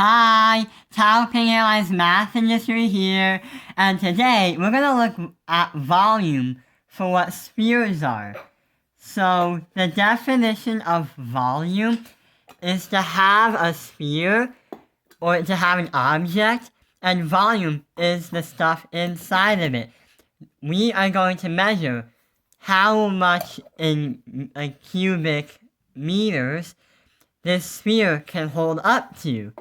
Hi, Taoping Airlines Math Industry here, and today we're going to look at volume for what spheres are. So, the definition of volume is to have a sphere, or to have an object, and volume is the stuff inside of it. We are going to measure how much in cubic meters this sphere can hold up to.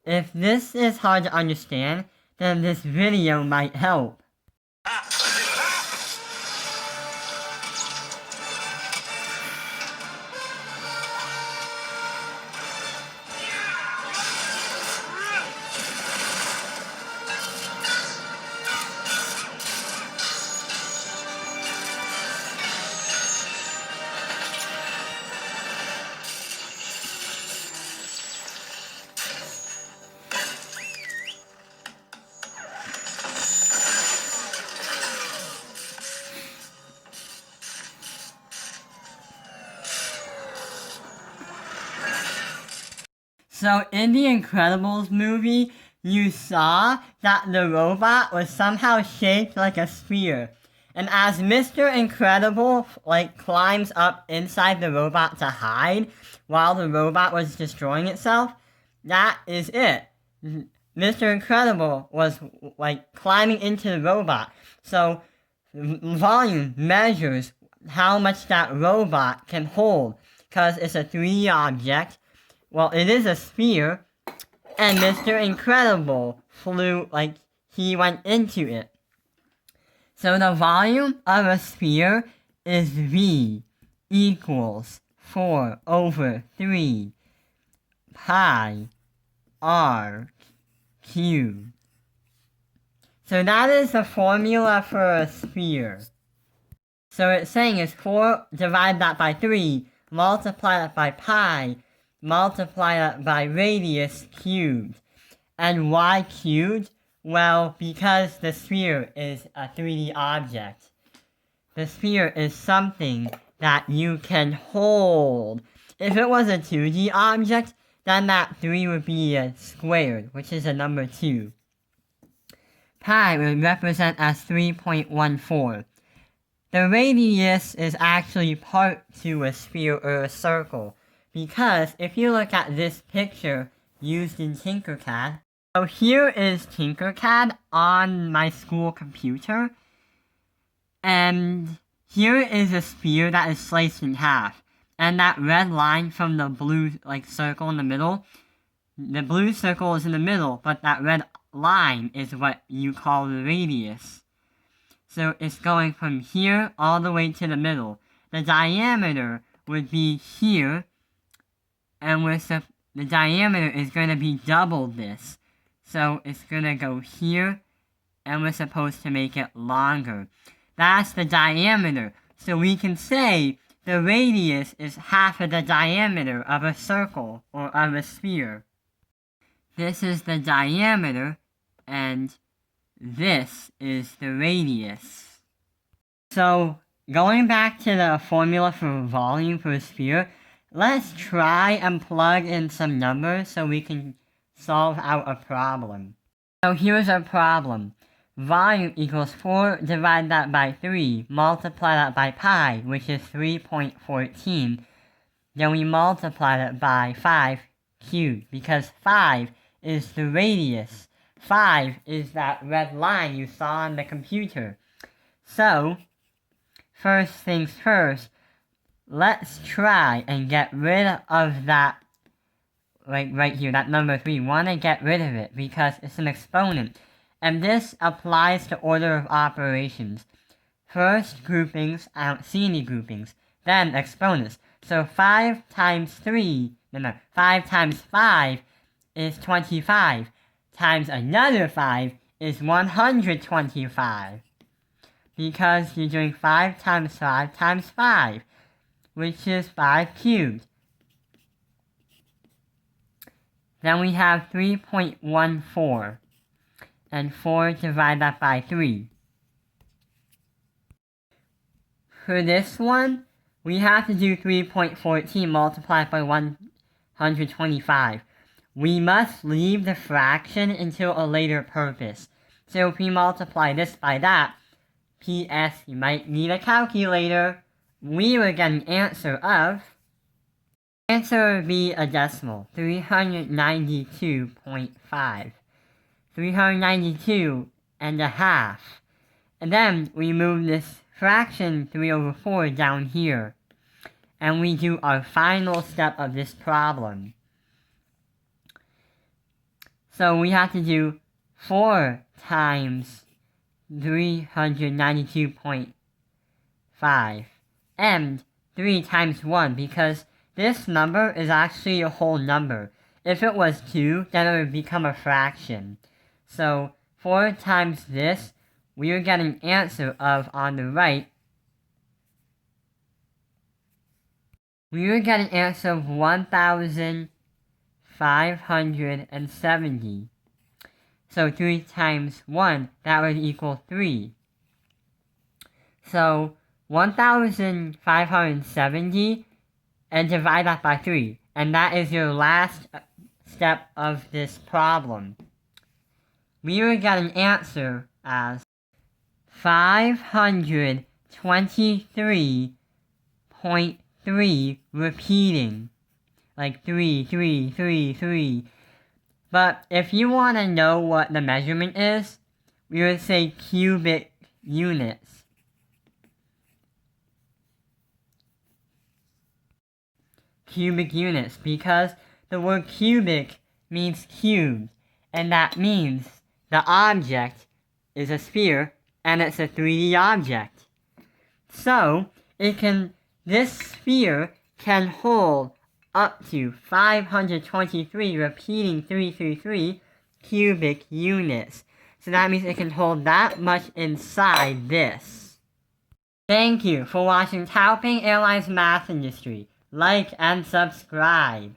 If this is hard to understand, then this video might help. So in the Incredibles movie, you saw that the robot was somehow shaped like a sphere. And as Mr. Incredible climbs up inside the robot to hide while the robot was destroying itself, that is it. Mr. Incredible was climbing into the robot. So volume measures how much that robot can hold because it's a 3D object. Well, it is a sphere, and Mr. Incredible flew, he went into it. So the volume of a sphere is V equals 4 over 3 pi r cubed. So that is the formula for a sphere. So it's saying is 4, divide that by 3, multiply that by pi, multiply that by radius cubed. And why cubed? Well, because the sphere is a 3D object. The sphere is something that you can hold. If it was a 2D object, then that 3 would be squared, which is a number 2. Pi would represent as 3.14. The radius is actually part to a sphere or a circle. Because if you look at this picture used in Tinkercad, so here is Tinkercad on my school computer, and here is a sphere that is sliced in half, and that red line from the blue circle in the middle, the blue circle is in the middle, but that red line is what you call the radius. So it's going from here all the way to the middle. The diameter would be here, and the diameter is going to be double this. So it's going to go here, and we're supposed to make it longer. That's the diameter. So we can say the radius is half of the diameter of a circle or of a sphere. This is the diameter, and this is the radius. So going back to the formula for volume for a sphere, let's try and plug in some numbers so we can solve out a problem. So here's our problem. Volume equals 4, divide that by 3, multiply that by pi, which is 3.14. Then we multiply that by 5 cubed, because 5 is the radius. 5 is that red line you saw on the computer. So, first things first, let's try and get rid of that, right here, that number 3. We want to get rid of it because it's an exponent. And this applies to order of operations. First groupings, I don't see any groupings. Then exponents. So 5 times 5 times 5 is 25. Times another 5 is 125. Because you're doing 5 times 5 times 5. Which is 5 cubed. Then we have 3.14. And 4 divide that by 3. For this one, we have to do 3.14 multiplied by 125. we must leave the fraction until a later purpose. So if we multiply this by that, P.S. you might need a calculator, we would get an answer of, answer would be a decimal, 392.5. 392 and a half. And then we move this fraction 3 over 4 down here. And we do our final step of this problem. So we have to do 4 times 392.5 and 3 times 1 because this number is actually a whole number. If it was 2, then it would become a fraction. So 4 times this, we would get an answer of, on the right, we would get an answer of 1,570. So 3 times 1, that would equal 3. So 1,570 and divide that by 3. And that is your last step of this problem. We would get an answer as 523.3 repeating. Like 3, 3, 3, 3. But if you want to know what the measurement is, we would say cubic units. Cubic units, because the word cubic means cubed, and that means the object is a sphere, and it's a 3D object. So, this sphere can hold up to 523 repeating 333 cubic units. So that means it can hold that much inside this. Thank you for watching Taoping Airlines Math Industry. Like and subscribe.